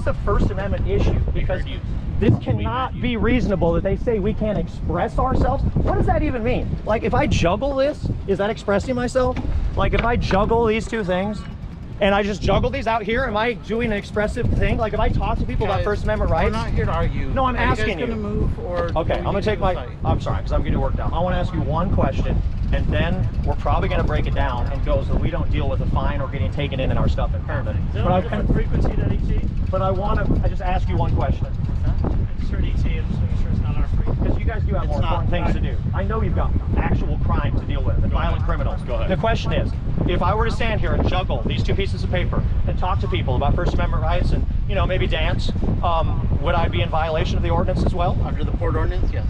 is a First Amendment issue, because this cannot be reasonable that they say we can't express ourselves. What does that even mean? Like, if I juggle this, is that expressing myself? Like, if I juggle these two things, and I just juggle these out here, am I doing an expressive thing? Like, if I talk to people about First Amendment rights? We're not here to argue. No, I'm asking you. Are you guys gonna move, or? Okay, I'm gonna take my, I'm sorry, because I'm getting worked out. I want to ask you one question, and then we're probably gonna break it down and go so we don't deal with a fine or getting taken in and our stuff impounded. But I different frequency than ET? But I want to, I just ask you one question. It's sure ET, I'm just making sure it's not our frequency. Because you guys do have more important things to do. I know you've got actual crime to deal with and violent criminals. Go ahead. The question is, if I were to stand here and juggle these two pieces of paper and talk to people about First Amendment rights and, you know, maybe dance, would I be in violation of the ordinance as well? Under the Port Ordinance, yes.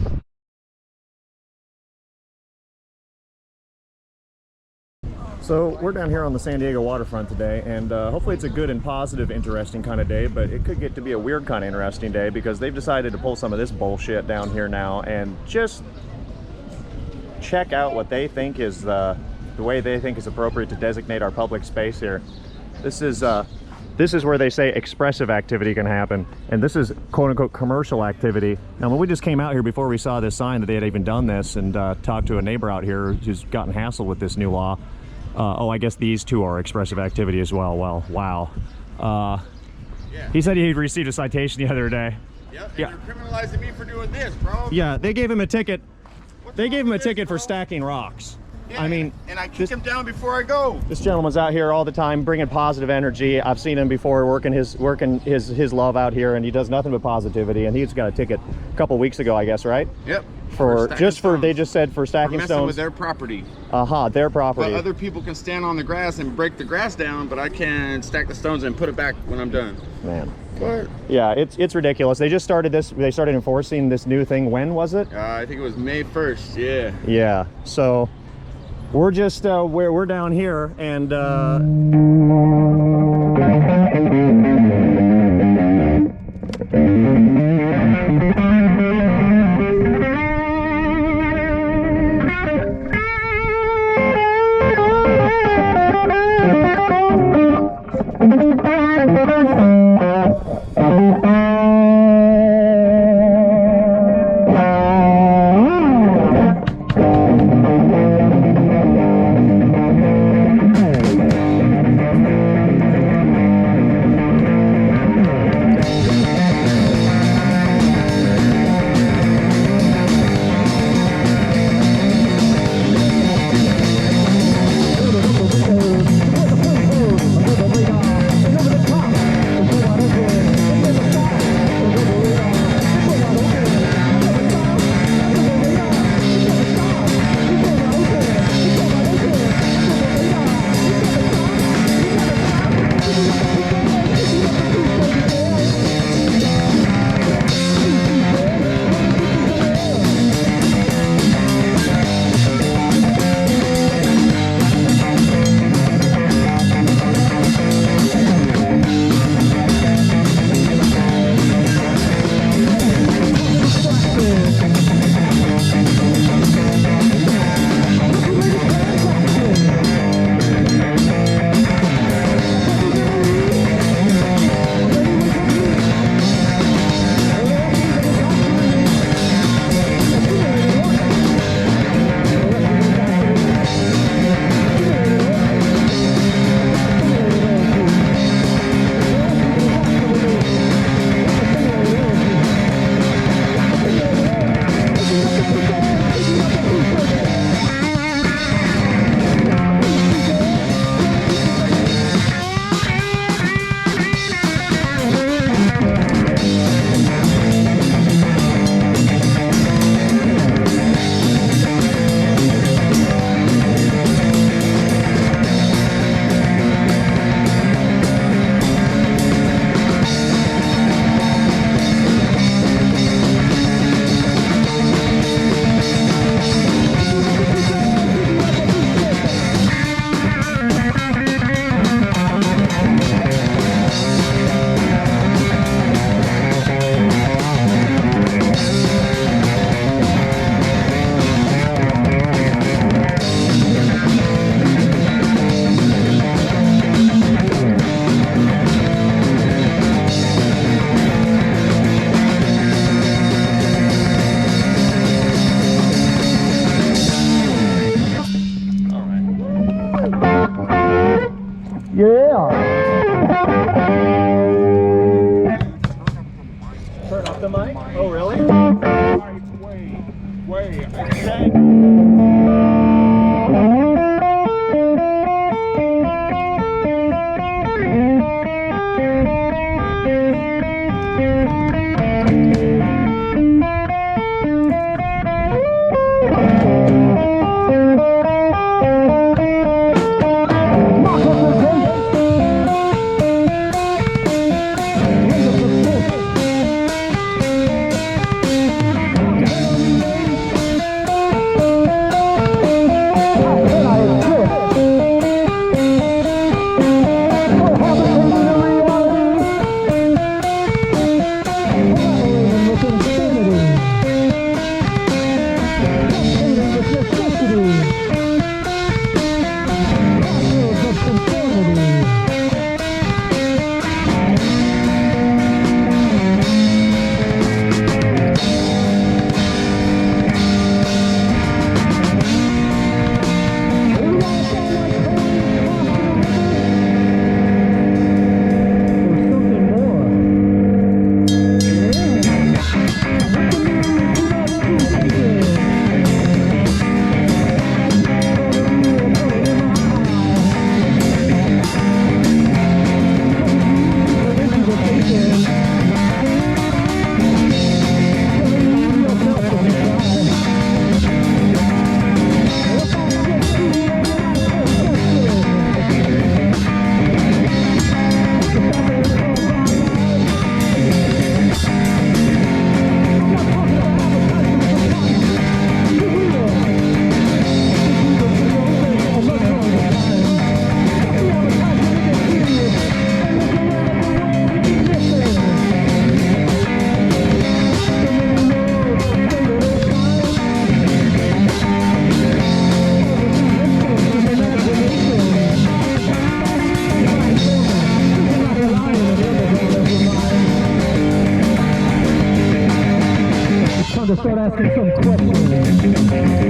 So we're down here on the San Diego waterfront today, and hopefully it's a good and positive, interesting kind of day, but it could get to be a weird kind of interesting day because they've decided to pull some of this bullshit down here now and just check out what they think is the way they think is appropriate to designate our public space here. This is where they say expressive activity can happen, and this is quote-unquote commercial activity. Now, when we just came out here before we saw this sign that they had even done this, and talked to a neighbor out here who's gotten hassled with this new law. Oh, I guess these two are expressive activity as well. Well, wow. Yeah. He said he received a citation the other day. Yep, and Yeah. you're criminalizing me for doing this, bro. Yeah, they gave him a ticket. What's They wrong gave him a with this, ticket for bro? stacking rocks. Yeah, I mean, and I kick him down before I go. this gentleman's out here all the time bringing positive energy. I've seen him before working his love out here, and he does nothing but positivity. And he's got a ticket a couple weeks ago, I guess, right? Yep. For stacking stones. they just said for For stacking messing stones. with their property. Their property. But other people can stand on the grass and break the grass down, but I can stack the stones and put it back when I'm done. Man. But Yeah, it's ridiculous. They just started this. They started enforcing this new thing. When was it? I think it was May 1st. Yeah. Yeah. So we're just we're down here, and To start asking some questions.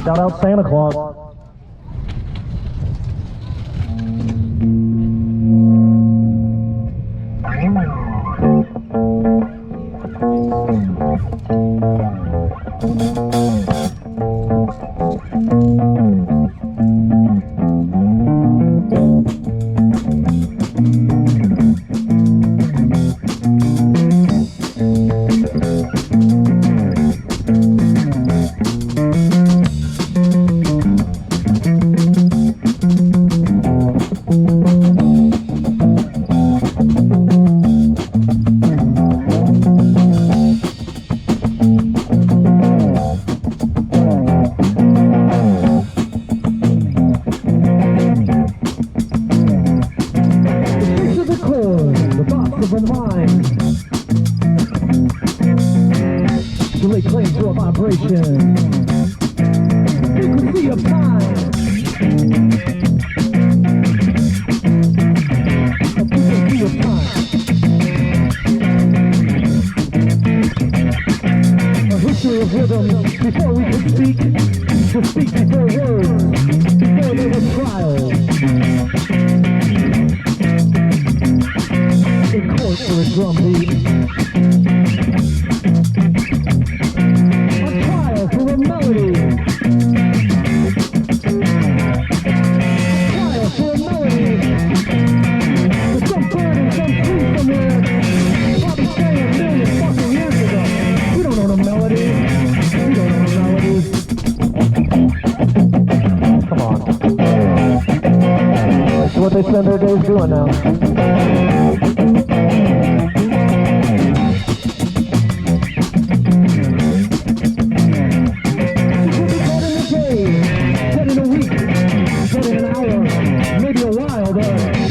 Shout out Santa Claus. They spend their days doing now.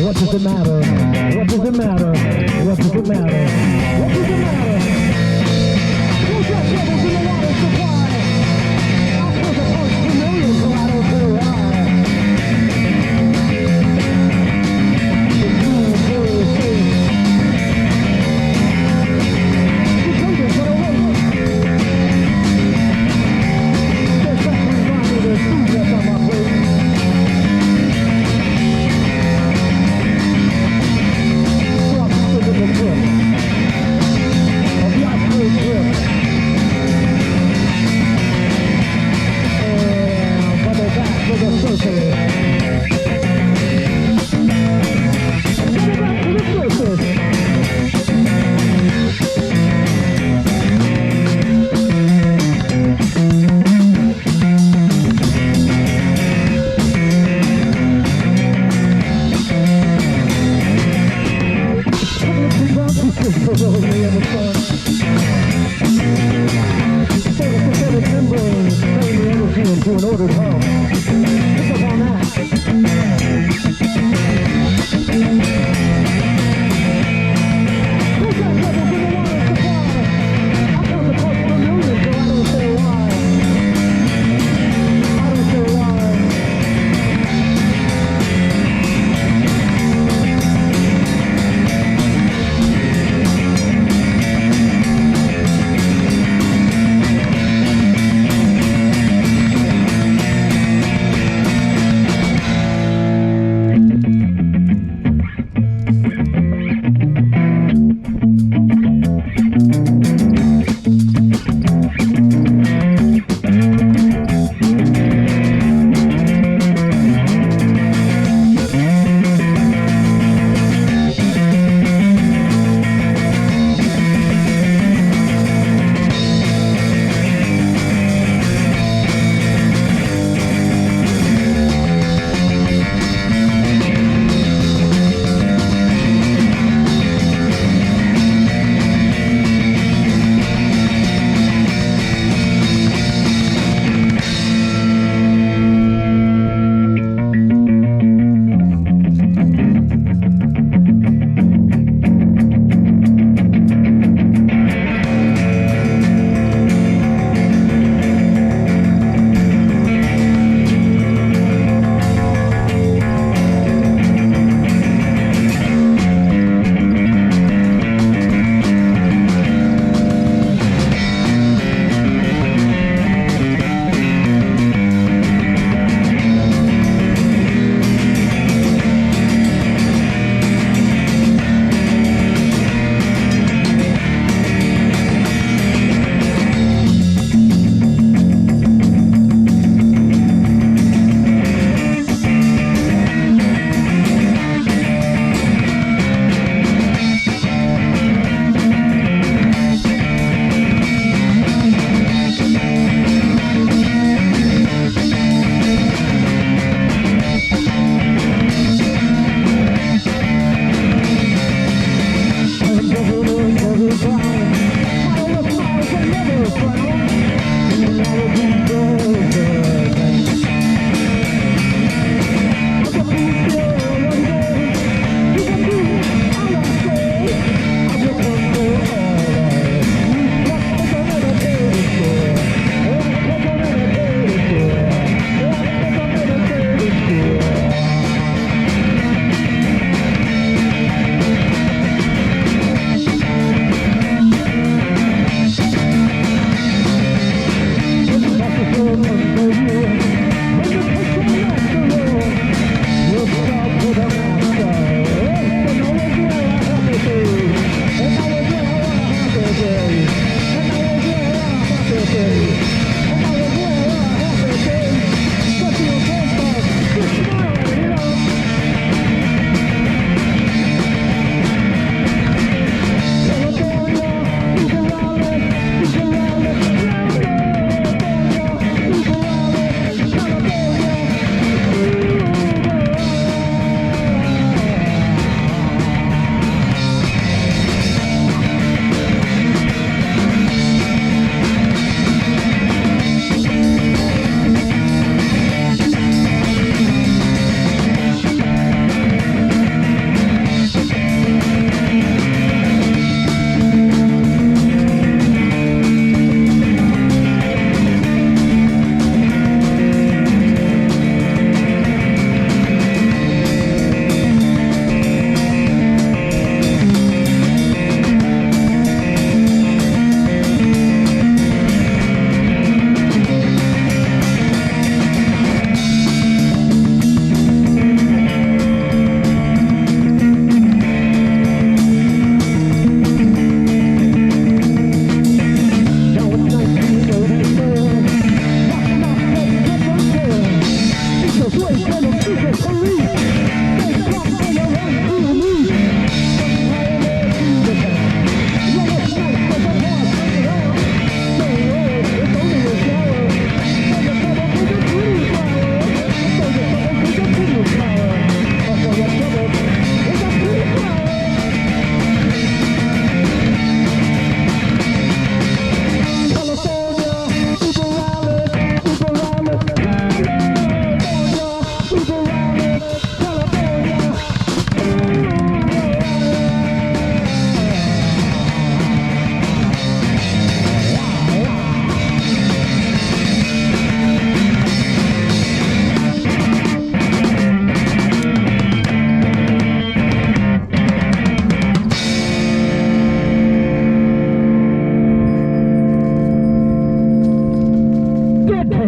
What does it matter? What does it matter? What does it matter? What does it matter? Who's got troubles in the water supply? I'll put a punch for millions, so I don't care why.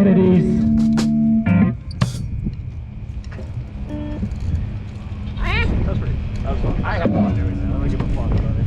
one of these. That was fun. I had fun doing that. I'm gonna give a fuck about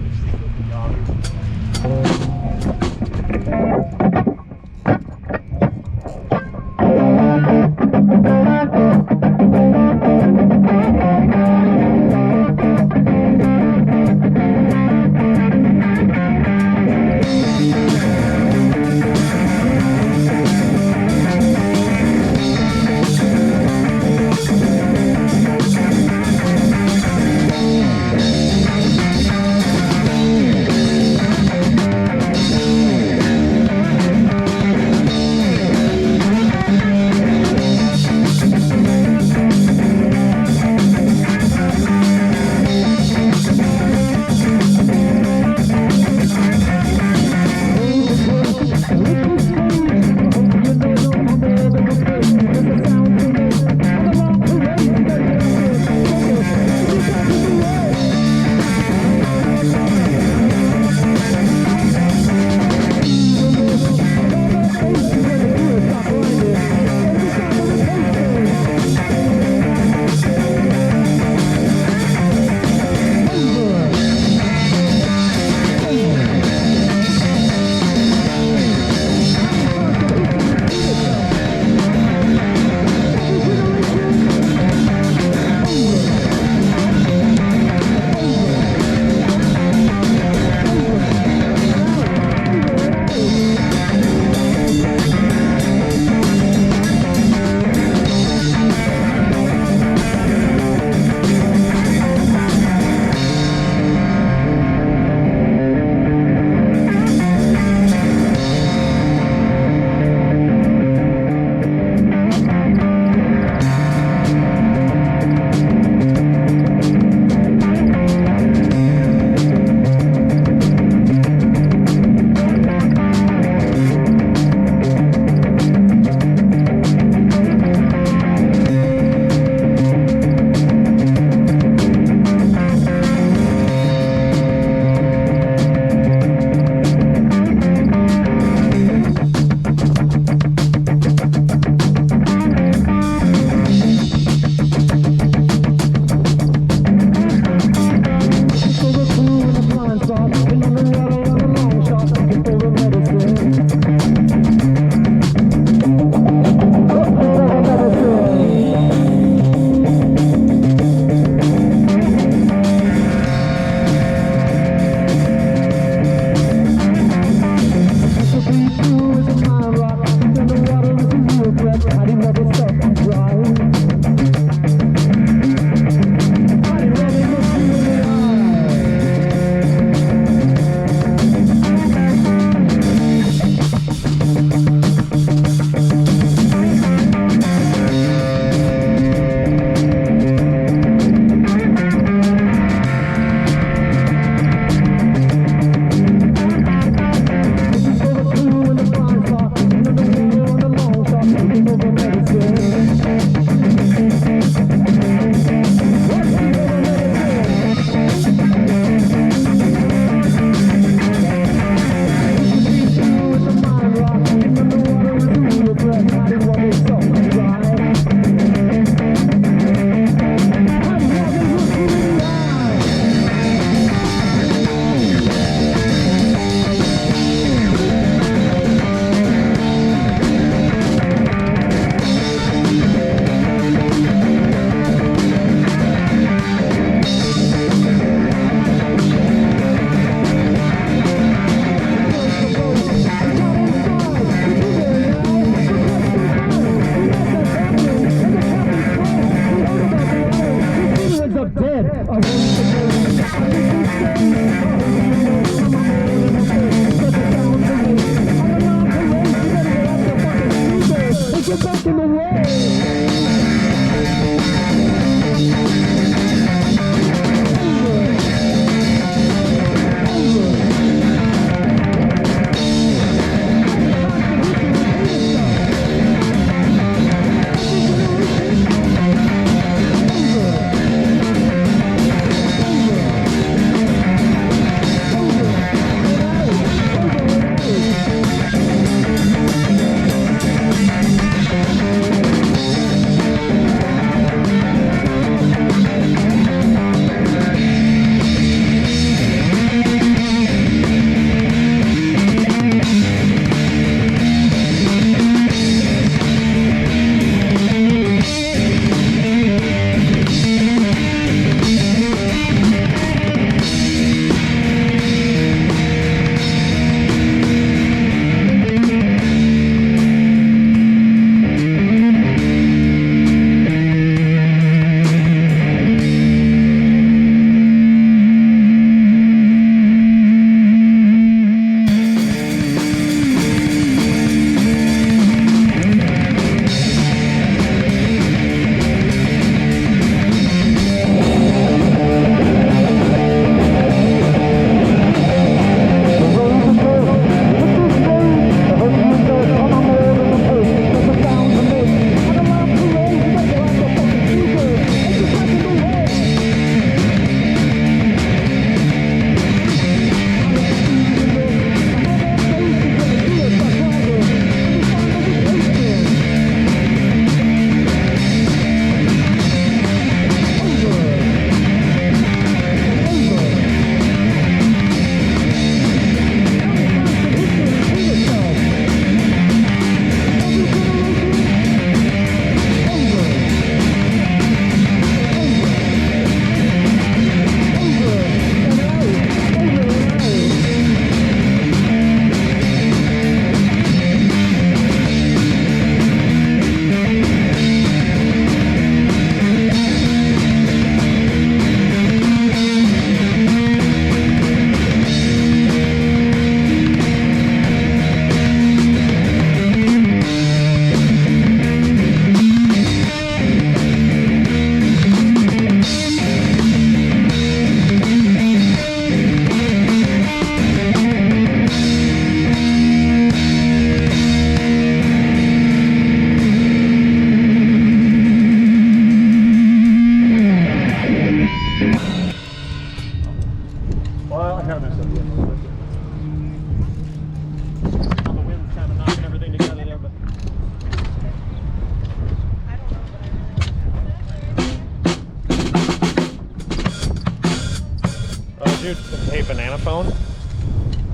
Dude, hey, banana phone.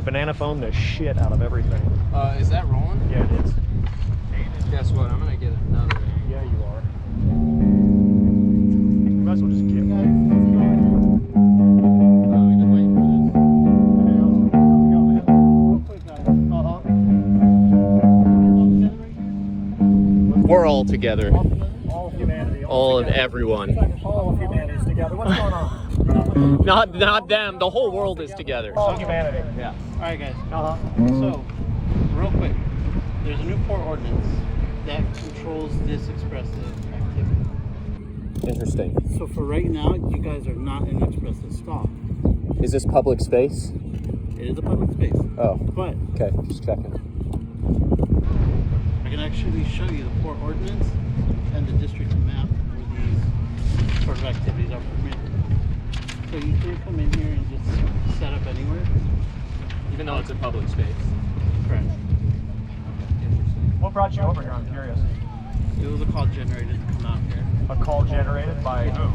Banana phone the shit out of everything. Is that rolling? Yeah, it is. Guess what? I'm gonna get another. Yeah, you are. You might as well just get one. We're all together. All of humanity. All of everyone. All of humanity is together. What's going on? Not them. The whole world is together. All of humanity. Yeah. Alright guys, Uh-huh. so, real quick, there's a new port ordinance that controls this expressive activity. Interesting. So for right now, you guys are not in expressive stall. Is this public space? It is a public space, Oh. but Okay. Just checking. I can actually show you the port ordinance and the district map where these sort of activities are permitted. So you can come in here and just set up anywhere. Even though it's a public space. Correct. What brought you over here? I'm curious. It was a call generated to come out here. A call generated by who?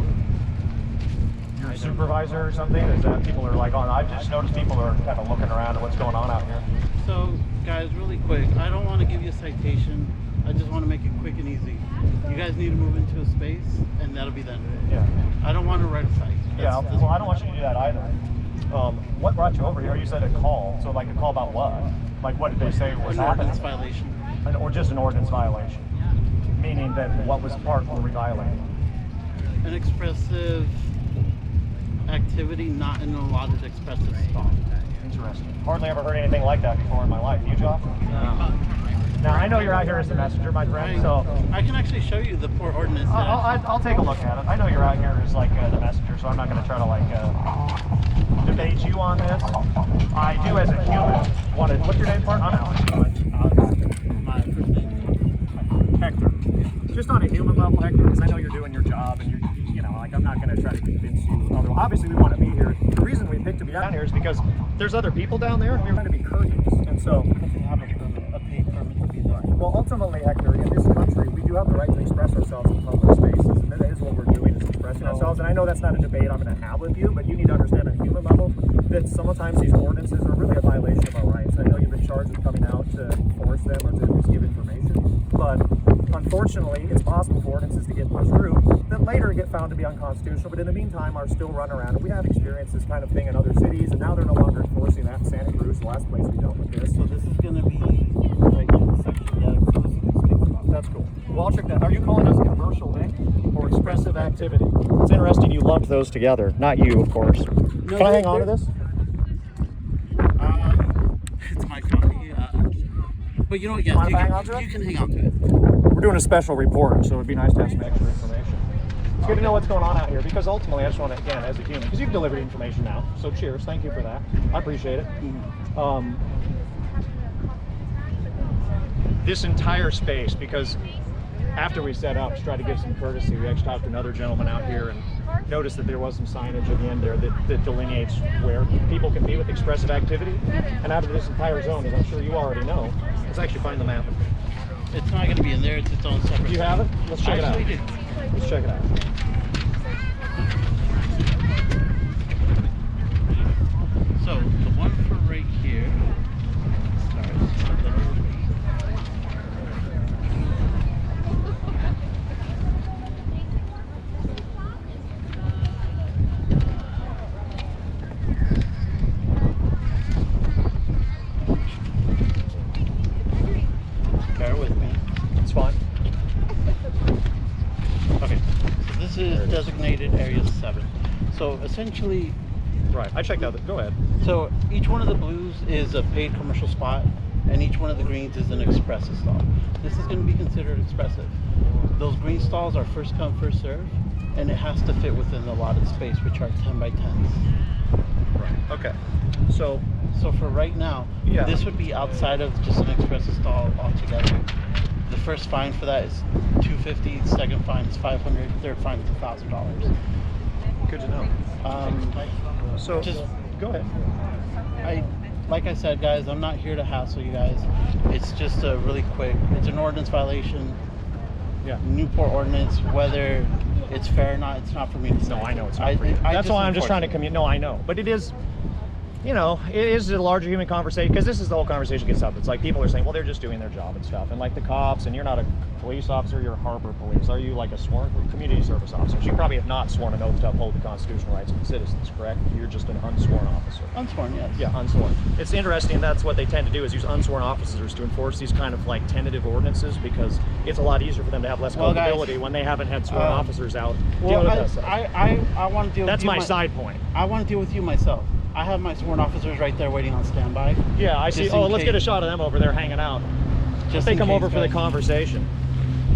Your supervisor or something? Is that people are like, oh, I've just noticed people are kind of looking around at what's going on out here. So, guys, really quick, I don't want to give you a citation. I just want to make it quick and easy. You guys need to move into a space, and that'll be the end of it. Yeah. I don't want to write a cite. Yeah, well, I don't want you to do that either. What brought you over here? You said a call. So, like, a call about what? Like, what did they say was An happening? ordinance violation. Or just an ordinance violation? Meaning that what was part were we violating? An expressive activity not in an allotted expressive stall. Interesting. Hardly ever heard anything like that before in my life. You, Joff? Now, I know you're out here as the messenger, my friend, so I can actually show you the port ordinance. that- I'll take a look at it. I know you're out here as, like, the messenger, so I'm not going to try to, like, debate you on this. I do, as a human, want to... What's your name, part? I'm Alex. My first name. Hector. Just on a human level, Hector, because I know you're doing your job, and you know, like, I'm not going to try to convince you. Although, obviously, we want to be here. The reason we picked to be down here is because there's other people down there, and we're going to be courteous. And so, Have a paid permit to be there. well, ultimately, Hector, in this country, we do have the right to express ourselves in public spaces, and that is what we're doing, is expressing ourselves. And I know that's not a debate I'm going to have with you, but you need to understand on a human level that sometimes these ordinances are really a violation of our rights. I know you've been charged with coming out to enforce them or to at least give information, but unfortunately, it's possible for ordinances to get pushed through that later get found to be unconstitutional, but in the meantime are still run around. And we have experienced this kind of thing in other cities, and now they're no longer enforcing that. Santa Cruz, the last place we dealt with this. So this is going to be right in the section that explicitly speaks about. That's cool. Well, I'll check that. Are you calling us commercial, Nick, or expressive activity? It's interesting you lumped those together. Not you, of course. No, Can I hang on to this? It's my copy. But you know what? Yes, Mind if I hang on to it? you can hang on to it. We're doing a special report, so it'd be nice to have some extra information. It's good to know what's going on out here, because ultimately I just want to, again, as a human, because you've delivered information now, so cheers, thank you for that. I appreciate it. This entire space, because after we set up to try to give some courtesy, we actually talked to another gentleman out here and noticed that there was some signage at the end there that delineates where people can be with expressive activity. And out of this entire zone, as I'm sure you already know, let's actually find the map. It's not going to be in there. It's its own separate. Do you have it? Let's check it out. I actually do. Let's check it out. So the one for right here starts a little. Bear with me. It's fine. Okay, so this is designated area 7. So essentially, Right, I checked out go ahead. so each one of the blues is a paid commercial spot, and each one of the greens is an expressive stall. This is going to be considered expressive. Those green stalls are first come, first serve, and it has to fit within the allotted space, which are 10 by 10s. Right, okay. So, So for right now, Yeah. this would be outside of just an expressive stall altogether. The first fine for that is $250, second fine is $500, third fine is $1,000. good to know. So, Just go ahead. Like I said, guys, I'm not here to hassle you guys. It's just a really quick, it's an ordinance violation. Yeah. Newport ordinance, whether it's fair or not, it's not for me to say. No, I know it's not for you. That's why I'm just trying to enforce commute. No, I know, but it is, you know, it is a larger human conversation, because this is the whole conversation gets up. It's like people are saying, well, they're just doing their job and stuff, and like the cops, and you're not a police officer, you're harbor police. Are you like a sworn community service officer? So you probably have not sworn an oath to uphold the constitutional rights of the citizens, correct? You're just an unsworn officer. Unsworn, yes. Yeah, unsworn. It's interesting, that's what they tend to do, is use unsworn officers to enforce these kind of like tentative ordinances, because it's a lot easier for them to have less culpability when they haven't had sworn officers out dealing with us. I want to deal That's with you. my side point. I want to deal with you myself. I have my sworn officers right there waiting on standby. Yeah, I see. Just Oh, in let's case. get a shot of them over there hanging out. Just They in come case, over for the guys. conversation.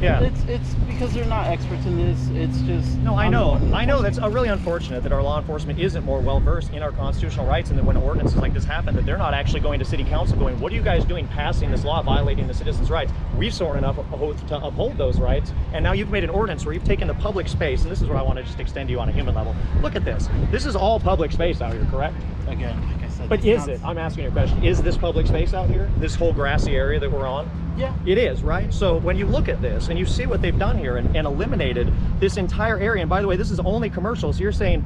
Yeah. It's because they're not experts in this. It's just. No, I I'm the know. one I know enforcing. that's really unfortunate that our law enforcement isn't more well versed in our constitutional rights, and that when ordinances like this happen, that they're not actually going to city council going, what are you guys doing passing this law violating the citizens' rights? We've sworn enough oath to uphold those rights, and now you've made an ordinance where you've taken the public space, and this is where I want to just extend to you on a human level. Look at this. This is all public space out here, correct? Again, like I said. But this is it? sounds- I'm asking you a question. Is this public space out here? This whole grassy area that we're on? Yeah. It is, right? So when you look at this and you see what they've done here and eliminated this entire area, and by the way, this is only commercial, so you're saying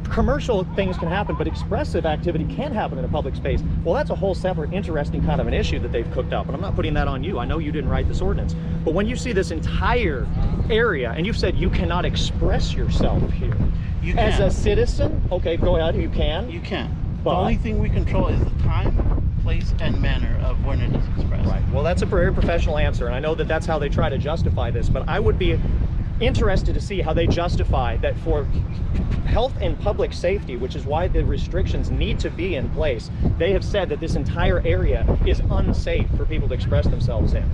commercial things can happen, but expressive activity can happen in a public space. Well, that's a whole separate interesting kind of an issue that they've cooked up, and I'm not putting that on you. I know you didn't write this ordinance, but when you see this entire area and you've said you cannot express yourself here You as can. a citizen, okay, go ahead, you can. You can. But- The only thing we control is the time, place, and manner of when it is expressed. Right. Well, that's a very professional answer, and I know that that's how they try to justify this, but I would be interested to see how they justify that for health and public safety, which is why the restrictions need to be in place. They have said that this entire area is unsafe for people to express themselves in.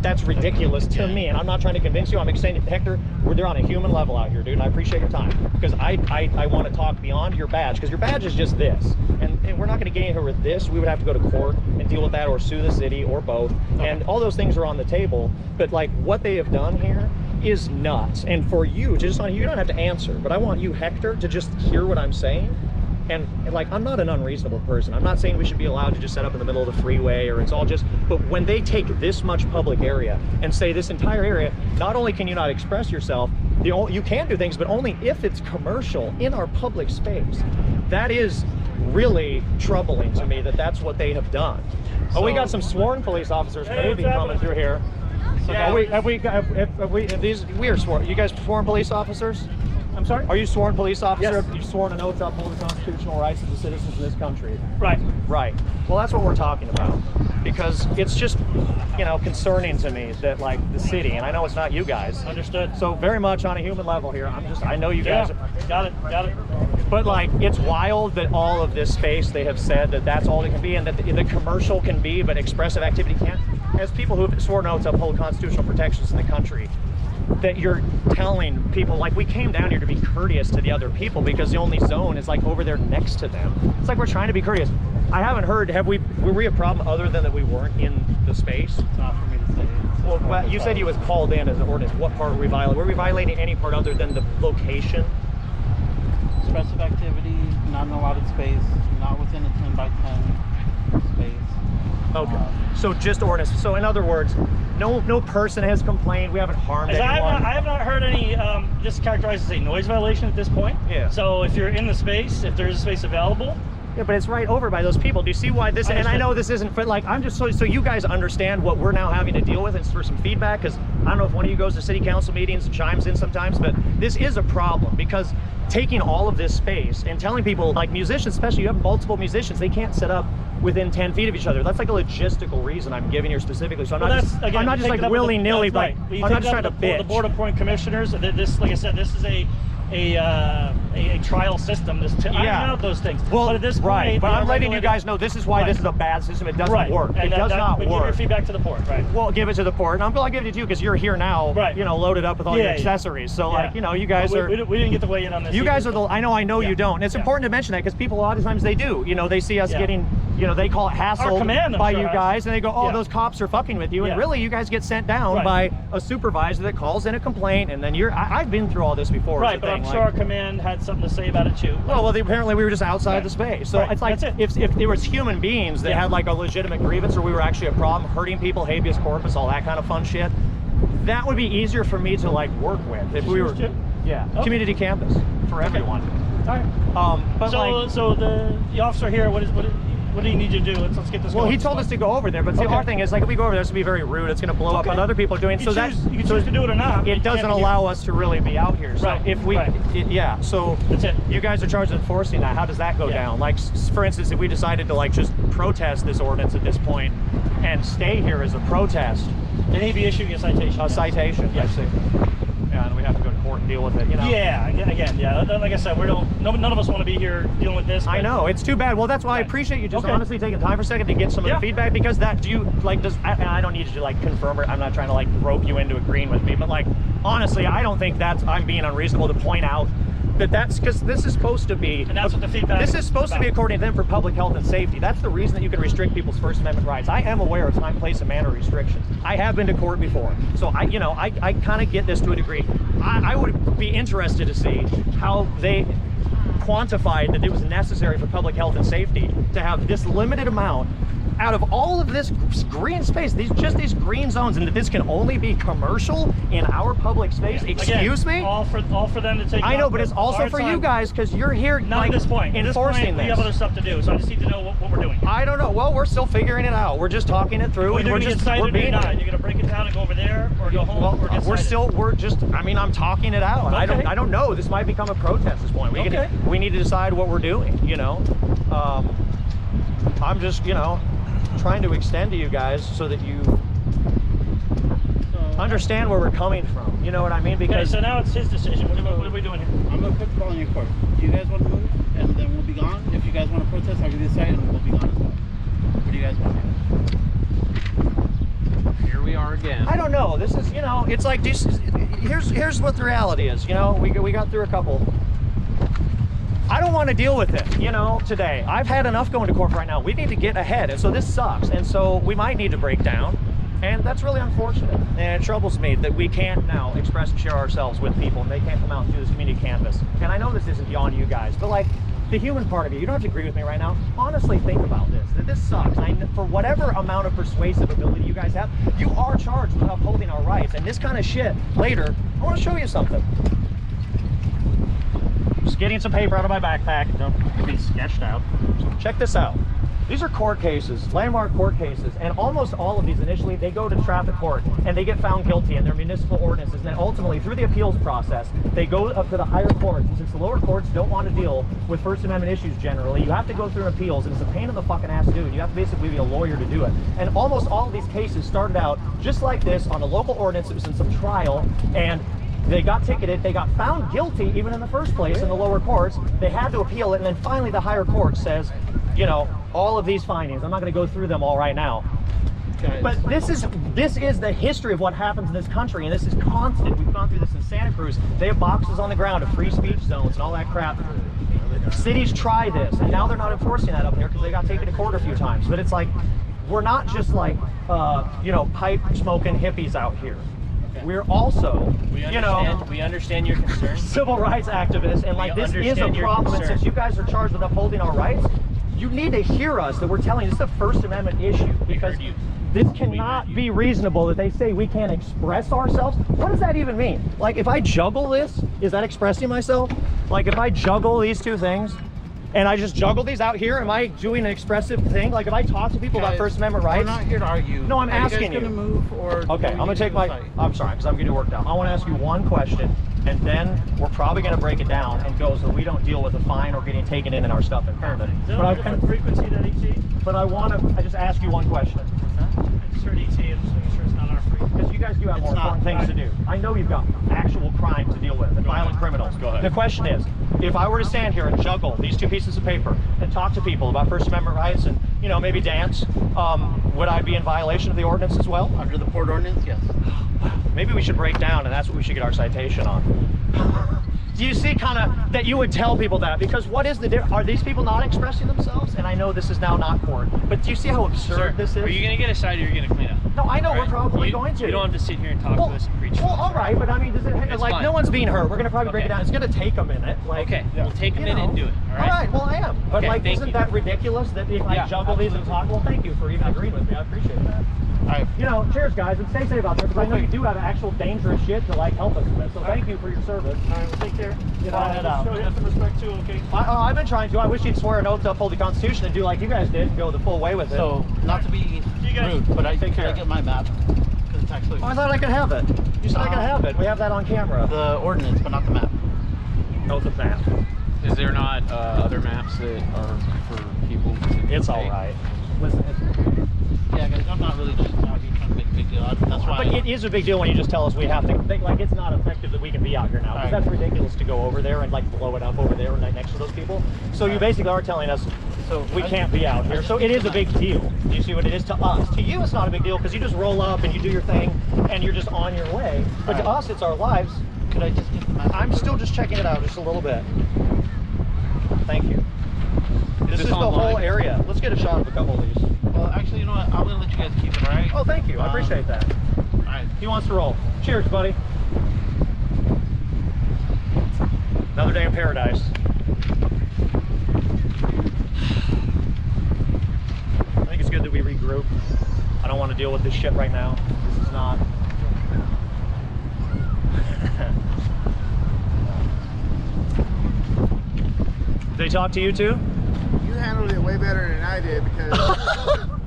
That's ridiculous to me, and I'm not trying to convince you. I'm saying, Hector, they're on a human level out here, dude, and I appreciate your time, because I want to talk beyond your badge, because your badge is just this, and we're not going to get anywhere with this. We would have to go to court and deal with that, or sue the city, or both, and all those things are on the table. But like what they have done here is nuts, and for you to just you don't have to answer, but I want you, Hector, to just hear what I'm saying. And like, I'm not an unreasonable person. I'm not saying we should be allowed to just set up in the middle of the freeway, or it's all just, but when they take this much public area and say this entire area, not only can you not express yourself, you can do things, but only if it's commercial in our public space. That is really troubling to me that that's what they have done. Oh, we got some sworn police officers maybe coming through here. Yeah. We are sworn. You guys sworn police officers? I'm sorry? Are you sworn police officer? Yes. Have you sworn an oath to uphold the constitutional rights of the citizens of this country? Right. Right. Well, that's what we're talking about, because it's just, you know, concerning to me that like the city, and I know it's not you guys. Understood. So very much on a human level here. I know you guys. Got it. But like, it's wild that all of this space, they have said that that's all it can be, and that the commercial can be, but expressive activity can't. As people who have sworn oaths to uphold constitutional protections in the country, that you're telling people, like, we came down here to be courteous to the other people because the only zone is like over there next to them. It's like we're trying to be courteous. I haven't heard, were we a problem other than that we weren't in the space? It's not for me to say. Well, you said you was called in as an ordinance. What part were we violating? Were we violating any part other than the location? Expressive activity, not in a allotted space, not within a 10 by 10 space. Okay. So just ordinance. So in other words, no person has complained. We haven't harmed As anyone. I have not heard any, just characterized as a noise violation at this point. Yeah. So if you're in the space, if there is a space available, Yeah, but it's right over by those people. Do you see why this? And I Understood. know this isn't, but like, I'm just so you guys understand what we're now having to deal with, and for some feedback, because I don't know if one of you goes to city council meetings and chimes in sometimes, but this is a problem, because taking all of this space and telling people, like musicians, especially, you have multiple musicians, they can't set up within 10 feet of each other. That's like a logistical reason I'm giving you specifically. So I'm not just, again, I'm not just take like it up with the- willy-nilly, that's right. like, You I'm take not just it trying to up with bitch. the board appointed commissioners. This, like I said, this is a trial system. I don't know those things. Well, but at this point, right, but they I'm are letting you regulated- guys know this is why Right. this is a bad system. It doesn't Right. work. And It does not but work. give your feedback to the board, right? Well, give it to the port, and I'll give it to you because you're here now, Right. you know, loaded up with all Yeah, your yeah. accessories. So, Yeah. like, you know, you guys But are. we didn't get to weigh in on this. You either, guys are so. the. I know Yeah. you don't. And it's Yeah. important to mention that because people a lot of times they do. You know, they see us Yeah. getting, you know, they call it hassled command, I'm by sure, you has. guys, and they go, oh, Yeah. those cops are fucking with you, and Yeah. really, you guys get sent down Right. by a supervisor that calls in a complaint, and then I've been through all this before. Right, is the but I'm thing, sure like- our command had something to say about it too. well, apparently we were just outside Right. the space. So Right. it's like That's if there was human beings that Yeah. had like a legitimate grievance, or we were actually a problem, hurting people, habeas corpus, all that kind of fun shit, that would be easier for me to like work with if we were, yeah, community campus for everyone. All right. But like, So the officer here, what do you need you to do? Let's get this well, going. he told us to go over there, but the hard thing is, like, if we go over there, it's gonna be very rude. It's gonna blow up on other people doing. You can choose to do it or not. It doesn't allow us to really be out here. So Right, if we, right. yeah. So That's it. you guys are charged with enforcing that. How does that go down? Like, for instance, if we decided to like just protest this ordinance at this point and stay here as a protest, Then he'd be issuing a citation. a citation. Yes. I see. Yeah, and we have to go to court and deal with it. You know. Yeah, again, yeah. Like I said, none of us want to be here dealing with this. I but- know, it's too bad. Well, that's why I Right. appreciate you just Okay. honestly taking time for a second to get some of the feedback, because that, do you, like, and I don't need you to, like, confirm it. I'm not trying to, like, rope you into agreeing with me, but, like, honestly, I don't think I'm being unreasonable to point out that that's, because this is supposed to be, And that's what the feedback this is supposed to be, about. according to them, for public health and safety. That's the reason that you can restrict people's First Amendment rights. I am aware of time, place, and manner restrictions. I have been to court before, so I kind of get this to a degree. I would be interested to see how they quantified that it was necessary for public health and safety to have this limited amount out of all of this green space, these green zones, and that this can only be commercial in our public space. Excuse Again, me? All for them to take. I know, on, but it's also our for time- you guys, because you're here Not like at this point. enforcing We have other stuff to do, so I just need to know what we're doing. I don't know. Well, we're still figuring it out. We're just talking it through, and Either we're gonna just get we're cited or being. not. You're gonna break it down and go over there, or go home, Well, or get cited. I mean, I'm talking it out. Okay. I don't know. This might become a protest at this point. We need to decide what we're doing, you know. I'm just, trying to extend to you guys so that you understand where we're coming from. You know what I mean? Okay, Because so now it's his decision. What are we doing here? I'm gonna put the ball in your court. Do you guys want to move? And then we'll be gone. If you guys want to protest, I'll give you a side and we'll be gone as well. What do you guys want to do? Here we are again. I don't know. This is, it's like here's what the reality is. We got through a couple. I don't want to deal with it, today. I've had enough going to court right now. We need to get ahead, and so this sucks. And so we might need to break down, and that's really unfortunate. And it troubles me that we can't now express and share ourselves with people, and they can't come out and do this community campus. And I know this isn't on you guys, but like the human part of you don't have to agree with me right now. Honestly, think about this, that this sucks. For whatever amount of persuasive ability you guys have, you are charged with upholding our rights. And this kind of shit, later, I want to show you something. Just getting some paper out of my backpack. Don't be sketched out. Check this out. These are court cases, landmark court cases, and almost all of these initially, they go to traffic court and they get found guilty in their municipal ordinances, and then ultimately through the appeals process, they go up to the higher courts. And since the lower courts don't want to deal with First Amendment issues generally, you have to go through appeals, and it's a pain in the fucking ass to do, and you have to basically be a lawyer to do it. And almost all of these cases started out just like this on a local ordinance that was in some trial, and they got ticketed, they got found guilty even in the first place in the lower courts. They had to appeal it, and then finally the higher court says, all of these findings. I'm not going to go through them all right now. Guys. But this is the history of what happens in this country, and this is constant. We've gone through this in Santa Cruz. They have boxes on the ground of free speech zones and all that crap. Cities try this, and now they're not enforcing that up here because they got taken to court a few times. But it's like, we're not just like, pipe smoking hippies out here. We're also, We understand your concerns. civil rights activists, and like this is a understand your problem. And concern. since you guys are charged with upholding our rights, you need to hear us that we're telling you this is a First Amendment issue, because heard you. this cannot be reasonable that they say we can't express ourselves. What does that even mean? Like, if I juggle this, is that expressing myself? Like, if I juggle these two things and I just juggle these out here, am I doing an expressive thing? Like, if I talk to people about Guys, First Amendment We're rights? not here to argue. No, I'm asking you. Guys you. gonna move or? Okay, I'm gonna take my, I'm sorry, because I'm getting worked out. I want to ask you one question, and then we're probably gonna break it down and go so we don't deal with a fine or getting taken in and our stuff impounded. Is there But a different frequency than ET? I just ask you one question. I just heard ET. I'm just making sure it's not our frequency. Because you guys do have more important things to do. I know you've got actual crime to deal with and violent criminals. Go ahead. The question is, if I were to stand here and juggle these two pieces of paper and talk to people about First Amendment rights and, maybe dance, would I be in violation of the ordinance as well? Under the port ordinance, yes. Maybe we should break down, and that's what we should get our citation on. Do you see kind of that you would tell people that? Because what is the difference? Are these people not expressing themselves? And I know this is now not court, but do you see how absurd this is? Are you going to get excited or are you going to clean up? No, I know Right. we're probably going to. You don't have to sit here and talk to us and preach. Well, all right, but I mean, does it It's like fine. no one's being hurt? We're gonna probably break it down. It's gonna take a minute. Like, Okay, we'll take a you minute know. and do it. All right. Well, I am. But Okay, like, thank isn't you. that ridiculous that if I Yeah, juggle these and talk? Well, thank you for even agreeing with me. I appreciate that. All right. You know, cheers, guys, and stay safe out there because I know you do have actual dangerous shit to like help us with. So thank you for your service. All right, well, take care. Get on it out. Show you some respect too, okay? I've been trying to. I wish you'd swear an oath to uphold the Constitution and do like you guys did and go the full way with it. So, not to be guys rude, but take can care. I get my map? Because it's actually Oh, I thought I could have it. You said I could have it. We have that on camera. the ordinance, but not the map. Oh, the map. Is there not other maps that are for people to It's take? all right. Listen, Yeah, guys, I'm not really just out here trying to make a big deal. That's why. but it is a big deal when you just tell us we have to think like it's not effective that we can be out here now because Right. that's ridiculous to go over there and like blow it up over there right next to those people. So you basically are telling us So we can't be out here. So it is a big deal. Do you see what it is to us? To you, it's not a big deal because you just roll up and you do your thing and you're just on your way. But to Right. us, it's our lives. Could I just get the map? I'm still just checking it out just a little bit. Thank you. This is the online? whole area. Let's get a shot of a couple of these. Well, actually, you know what? I'm gonna let you guys keep it, all right? Oh, thank you. I appreciate that. All right. He wants to roll. Cheers, buddy. Another day in paradise. I think it's good that we regroup. I don't want to deal with this shit right now. This is not. Did they talk to you too? You handled it way better than I did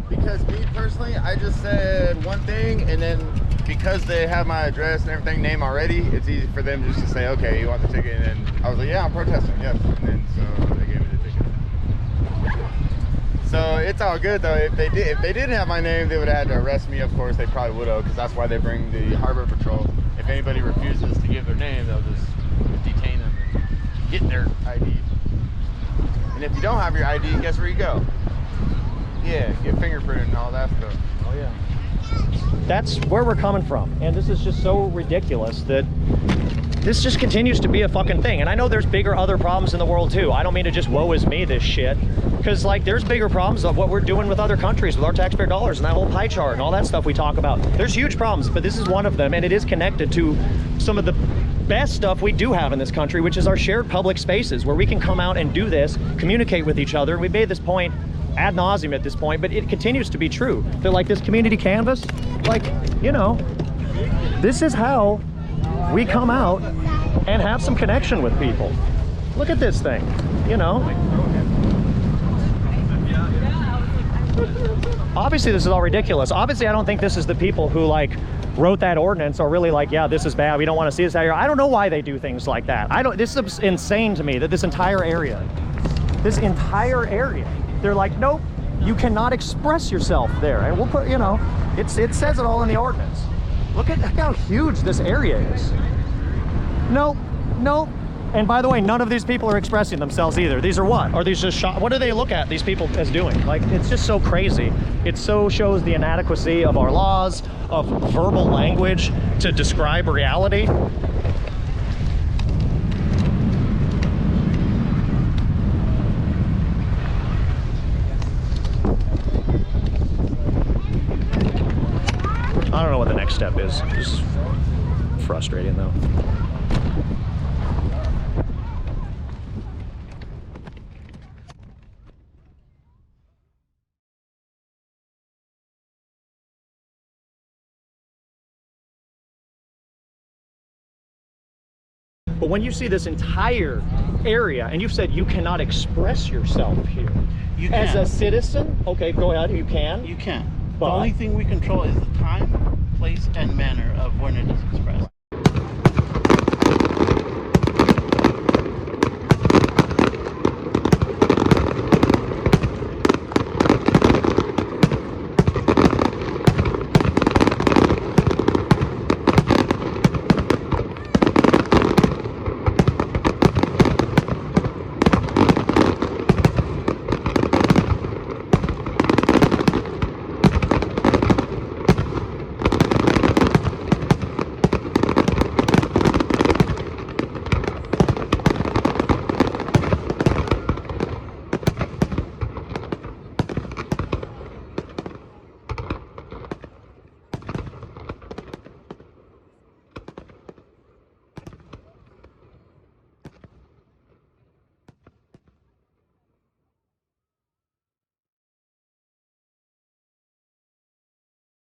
because me personally, I just said one thing and then because they have my address and everything name already, it's easy for them just to say, okay, you want the ticket, and then I was like, yeah, I'm protesting, yes, and then so they gave me the ticket. So it's all good though. If they didn't have my name, they would have had to arrest me. Of course, they probably would have, because that's why they bring the Harbor Patrol. If anybody refuses to give their name, they'll just detain them and get their ID. And if you don't have your ID, guess where you go? Yeah, get fingerprinted and all that stuff. Oh yeah. That's where we're coming from, and this is just so ridiculous that this just continues to be a fucking thing. And I know there's bigger other problems in the world too. I don't mean to just woe is me this shit, because like there's bigger problems of what we're doing with other countries with our taxpayer dollars and that whole pie chart and all that stuff we talk about. There's huge problems, but this is one of them, and it is connected to some of the best stuff we do have in this country, which is our shared public spaces where we can come out and do this, communicate with each other. We made this point ad nauseum at this point, but it continues to be true. They're like this community canvas, like, you know, this is how we come out and have some connection with people. Look at this thing, you know. Obviously this is all ridiculous. Obviously I don't think this is the people who like wrote that ordinance are really like, yeah, this is bad, we don't want to see this out here. I don't know why they do things like that. This is insane to me that this entire area, they're like, nope, you cannot express yourself there. And we'll put, you know, it says it all in the ordinance. Look at how huge this area is. Nope, nope. And by the way, none of these people are expressing themselves either. These are what? Are these just what do they look at these people as doing? Like, it's just so crazy. It so shows the inadequacy of our laws, of verbal language to describe reality. I don't know what the next step is. It's frustrating though. But when you see this entire area, and you've said you cannot express yourself here. You As can. a citizen, okay, go ahead, you can. You can. But- The only thing we control is the time, place, and manner of when it is expressed.